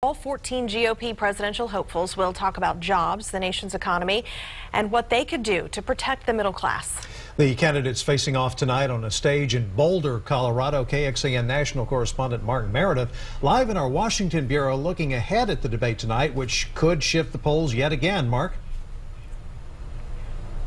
All 14 GOP presidential hopefuls will talk about jobs, the nation's economy, and what they could do to protect the middle class. The candidates facing off tonight on a stage in Boulder, Colorado. KXAN national correspondent Mark Meredith live in our Washington bureau looking ahead at the debate tonight, which could shift the polls yet again. Mark?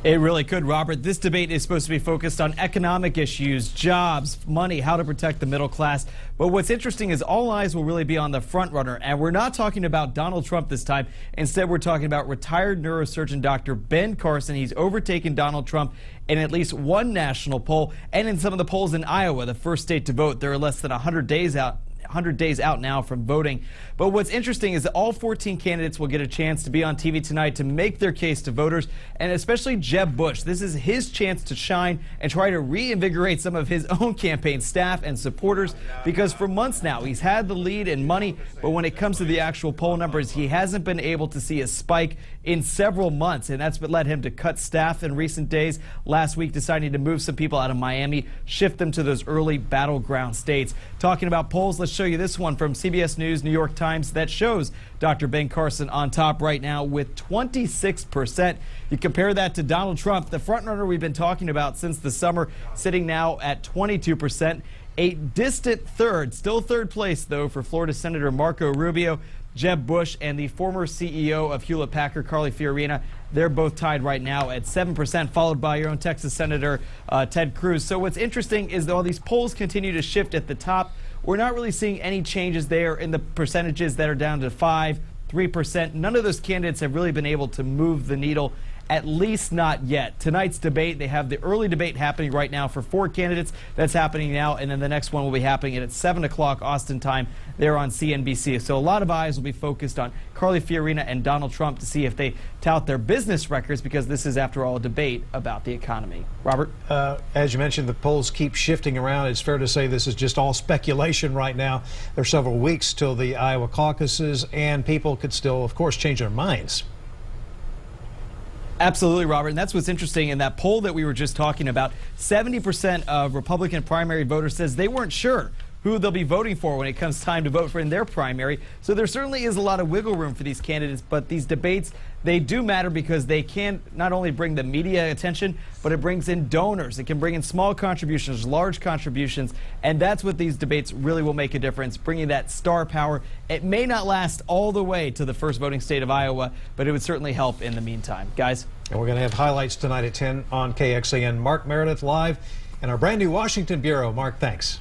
It really could, Robert. This debate is supposed to be focused on economic issues, jobs, money, how to protect the middle class. But what's interesting is all eyes will really be on the front runner. And we're not talking about Donald Trump this time. Instead, we're talking about retired neurosurgeon Dr. Ben Carson. He's overtaken Donald Trump in at least one national poll and in some of the polls in Iowa, the first state to vote. There are less than 100 days out now from voting. But what's interesting is that all 14 candidates will get a chance to be on TV tonight to make their case to voters, and especially Jeb Bush. This is his chance to shine and try to reinvigorate some of his own campaign staff and supporters, because for months now he's had the lead in money, but when it comes to the actual poll numbers, he hasn't been able to see a spike in several months, and that's what led him to cut staff in recent days. Last week, deciding to move some people out of Miami, shift them to those early battleground states. Talking about polls, let's show you this one from CBS News, New York Times, that shows Dr. Ben Carson on top right now with 26%. You compare that to Donald Trump, the frontrunner we've been talking about since the summer, sitting now at 22%. A distant third, still third place, though, for Florida Senator Marco Rubio. Jeb Bush and the former CEO of Hewlett-Packard, Carly Fiorina, they're both tied right now at 7%, followed by your own Texas Senator Ted Cruz. So what's interesting is that all these polls continue to shift at the top. We're not really seeing any changes there in the percentages that are down to 5%, 3%. None of those candidates have really been able to move the needle, at least not yet. Tonight's debate, they have the early debate happening right now for 4 candidates. That's happening now, and then the next one will be happening at 7 o'clock Austin time there on CNBC. So a lot of eyes will be focused on Carly Fiorina and Donald Trump to see if they tout their business records, because this is, after all, a debate about the economy. Robert? As you mentioned, the polls keep shifting around. It's fair to say this is just all speculation right now. There are several weeks till the Iowa caucuses, and people could still, of course, change their minds. Absolutely, Robert, and that's what's interesting. In that poll that we were just talking about, 70% of Republican primary voters says they weren't sure who they'll be voting for when it comes time to vote for in their primary. So there certainly is a lot of wiggle room for these candidates, but these debates, they do matter because they can not only bring the media attention, but it brings in donors. It can bring in small contributions, large contributions, and that's what these debates really will make a difference, bringing that star power. It may not last all the way to the first voting state of Iowa, but it would certainly help in the meantime. Guys? And we're going to have highlights tonight at 10 on KXAN. Mark Meredith live in our brand new Washington bureau. Mark, thanks.